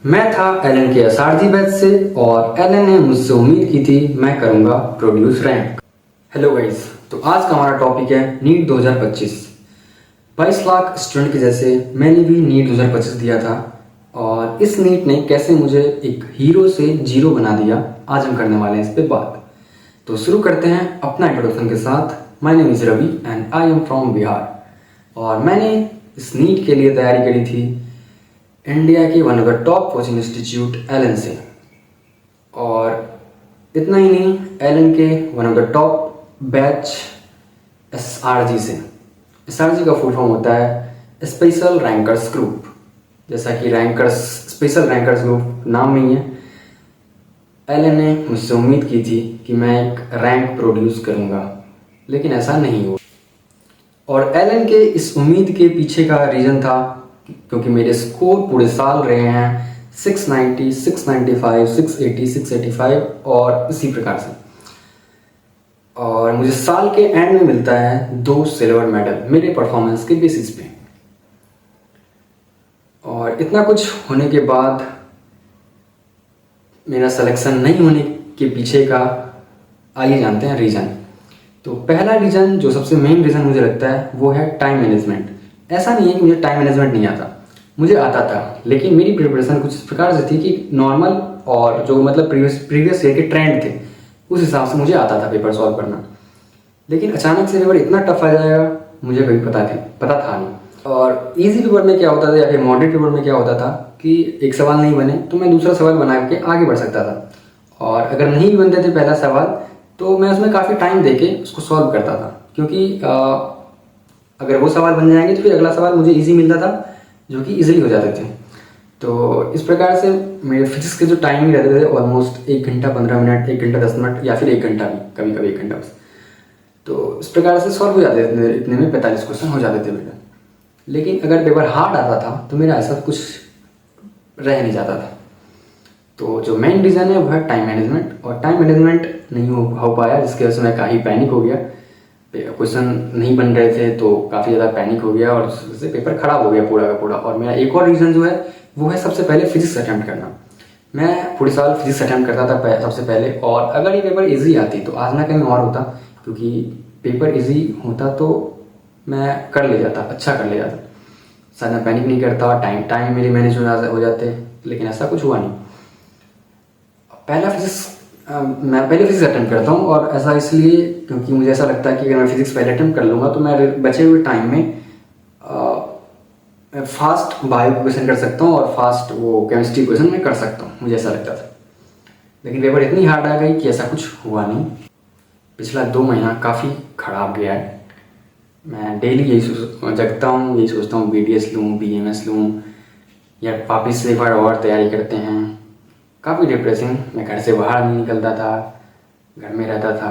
मैं था एलन के एसआरजी बैच से और एलन ने मुझसे उम्मीद की थी मैं करूंगा प्रोड्यूस रैंक। हेलो गाइस, तो आज का हमारा टॉपिक है नीट 2025। 22 लाख स्टूडेंट के जैसे मैंने भी नीट 2025 दिया था और इस नीट ने कैसे मुझे एक हीरो से जीरो बना दिया, आज हम करने वाले हैं इस पे बात। तो शुरू करते हैं अपना इंट्रोडक्शन के साथ। My name is Ravi and I am from Bihar और मैंने इस नीट के लिए तैयारी करी थी इंडिया के one of the top coaching institute Allen से। और इतना ही नहीं, एलन के one of the top batch SRG से। एसआरजी का फुल फॉर्म होता है स्पेशल रैंकर्स ग्रुप, जैसा कि रैंकर्स स्पेशल रैंकर्स ग्रुप नाम में ही है। एलन ने मुझसे उम्मीद की थी कि मैं एक रैंक प्रोड्यूस करूंगा, लेकिन ऐसा नहीं हुआ। और एलन के इस उम्मीद के पीछे का रीज़न था क्योंकि मेरे स्कोर पूरे साल रहे हैं 690, 695, 680, 685 और इसी प्रकार से। और मुझे साल के एंड में मिलता है 2 सिल्वर मेडल मेरे परफॉर्मेंस के बेसिस पे। और इतना कुछ होने के बाद मेरा सिलेक्शन नहीं होने के पीछे का आइए जानते हैं रीज़न। तो पहला रीज़न, जो सबसे मेन रीज़न मुझे लगता है, वो है टाइम मैनेजमेंट। ऐसा नहीं है कि मुझे टाइम मैनेजमेंट नहीं आता, मुझे आता था, लेकिन मेरी प्रिपरेशन कुछ इस प्रकार से थी कि नॉर्मल और जो मतलब प्रीवियस ईयर के ट्रेंड थे उस हिसाब से मुझे आता था पेपर सॉल्व करना। लेकिन अचानक से पेपर इतना टफ आ जाएगा मुझे कभी पता था नहीं। और इजी पेपर में क्या होता था या फिर मॉडरेट पेपर में क्या होता था कि एक सवाल नहीं बने तो मैं दूसरा सवाल बना के आगे बढ़ सकता था, और अगर नहीं भी बनते थे पहला सवाल तो मैं उसमें काफ़ी टाइम देके उसको सॉल्व करता था, क्योंकि अगर वो सवाल बन जाएंगे तो फिर अगला सवाल मुझे इजी मिलता था, जो कि इजीली हो जाते थे। तो इस प्रकार से मेरे फिजिक्स के जो टाइमिंग रहते थे ऑलमोस्ट 1 घंटा 15 मिनट, 1 घंटा 10 मिनट या फिर 1 घंटा भी, कभी कभी 1 घंटा बस। तो इस प्रकार से सॉल्व हो जाते थे, इतने में 45 क्वेश्चन हो जाते थे मेरे। लेकिन अगर पेपर हार्ड आता था तो मेरा ऐसा कुछ रह नहीं जाता था। तो जो मेन रीज़न है वो है टाइम मैनेजमेंट, और टाइम मैनेजमेंट नहीं हो पाया, जिसकी वजह से मैं काफ़ी पैनिक हो गया। क्वेश्चन नहीं बन रहे थे तो काफ़ी ज़्यादा पैनिक हो गया और उससे पेपर ख़राब हो गया पूरा का पूरा। और मेरा एक और रीज़न जो है वो है सबसे पहले फिजिक्स अटैम्प्ट करना। मैं पूरे साल फिजिक्स अटैम्प्ट करता था सबसे पहले, और अगर ये पेपर इजी आती तो आज ना कहीं और होता, क्योंकि पेपर इजी होता तो मैं कर ले जाता, अच्छा कर ले जाता, शायद मैं पैनिक नहीं करता, टाइम मेरे मैनेज हो जाते, लेकिन ऐसा कुछ हुआ नहीं। मैं पहले फिजिक्स अटेम्प्ट करता हूँ, और ऐसा इसलिए क्योंकि मुझे ऐसा लगता है कि अगर मैं फिजिक्स पहले अटेम्प्ट कर लूँगा तो मैं बचे हुए टाइम में फास्ट बायो क्वेश्चन कर सकता हूँ और फास्ट वो केमिस्ट्री क्वेश्चन मैं कर सकता हूँ, मुझे ऐसा लगता था। लेकिन पेपर इतनी हार्ड आ गई कि ऐसा कुछ हुआ नहीं। पिछला 2 महीना काफ़ी ख़राब गया है। मैं डेली यही जगता हूँ, यही सोचता हूँ BDS लूँ, BMS लूँ, या वापस से एक बार और तैयारी करते हैं। काफ़ी डिप्रेसिंग। मैं घर से बाहर नहीं निकलता था, घर में रहता था,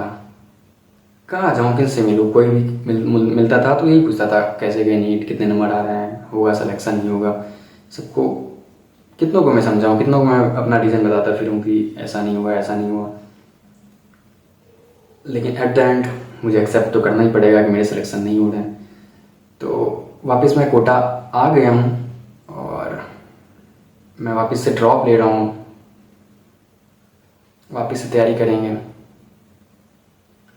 कहाँ जाऊँ, किससे मिलूँ, कोई भी मिलता था तो यही पूछता था कैसे गए नीट, कितने नंबर आ रहे हैं, होगा सिलेक्शन नहीं होगा। सबको, कितनों को मैं समझाऊँ, कितनों को मैं अपना रीज़न बताता फिरूँ कि ऐसा नहीं हुआ, ऐसा नहीं हुआ। लेकिन एट द एंड मुझे एक्सेप्ट तो करना ही पड़ेगा कि मेरे सिलेक्शन नहीं हो रहे हैं। तो वापस मैं कोटा आ गया हूँ और मैं वापस से ड्रॉप ले रहा हूँ, वापस से तैयारी करेंगे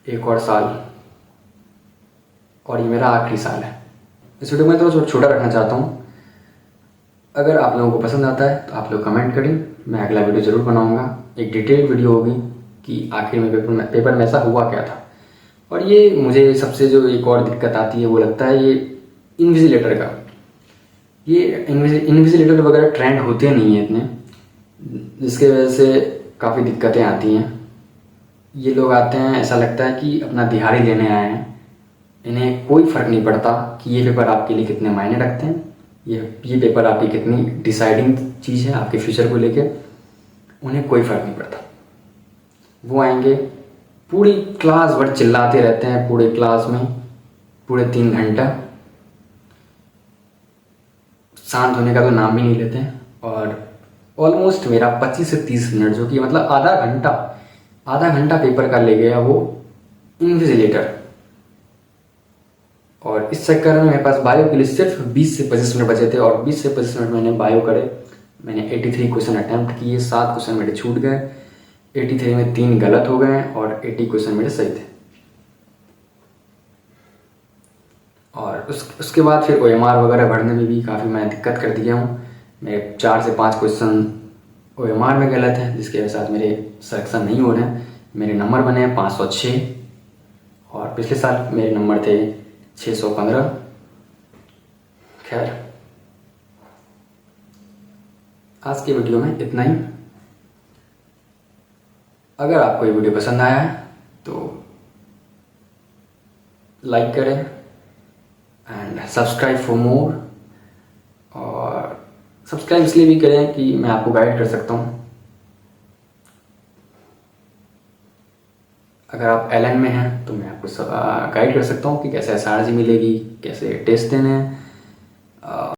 1 और साल, और ये मेरा आखिरी साल है। इस वीडियो में तो छोटा रखना चाहता हूँ। अगर आप लोगों को पसंद आता है तो आप लोग कमेंट करें, मैं अगला वीडियो ज़रूर बनाऊँगा। एक डिटेल वीडियो होगी कि आखिर में पेपर में ऐसा हुआ क्या था। और ये मुझे सबसे जो एक और दिक्कत आती है वो लगता है ये इन्विजिलेटर का। ये इन्विजिलेटर वगैरह ट्रेंड होते नहीं हैं इतने, जिसके वजह से काफ़ी दिक्कतें आती हैं। ये लोग आते हैं, ऐसा लगता है कि अपना दिहाड़ी लेने आए हैं, इन्हें कोई फ़र्क नहीं पड़ता कि ये पेपर आपके लिए कितने मायने रखते हैं, ये पेपर आपकी कितनी डिसाइडिंग चीज़ है आपके फ्यूचर को लेके, उन्हें कोई फ़र्क नहीं पड़ता। वो आएंगे, पूरी क्लास भर चिल्लाते रहते हैं, पूरे क्लास में पूरे 3 घंटा, शांत होने का तो नाम भी नहीं लेते हैं। और ऑलमोस्ट मेरा 25 से 30 मिनट, जो कि मतलब आधा घंटा पेपर का ले गया वो इन्विजिलेटर। और इस चक्कर में मेरे पास बायो के लिए सिर्फ 20 से 25 मिनट बचे थे, और 20 से 25 मिनट मैंने बायो करे। मैंने 83 क्वेश्चन अटैम्प्ट किए, 7 क्वेश्चन मेरे छूट गए, 83 में 3 गलत हो गए और 80 क्वेश्चन मेरे सही थे। और उसके बाद फिर OMR वगैरह भरने में भी काफ़ी मैं दिक्कत कर दिया हूँ। मेरे 4 से 5 क्वेश्चन OMR में गलत हैं, जिसके साथ मेरे सिलेक्शन नहीं हो रहे हैं। मेरे नंबर बने हैं 506 और पिछले साल मेरे नंबर थे 615। खैर, आज के वीडियो में इतना ही। अगर आपको ये वीडियो पसंद आया है तो लाइक करें एंड सब्सक्राइब फॉर मोर। और सब्सक्राइब इसलिए भी करें कि मैं आपको गाइड कर सकता हूँ। अगर आप LN में हैं तो मैं आपको गाइड कर सकता हूँ कि कैसे SRG मिलेगी, कैसे टेस्ट देने हैं।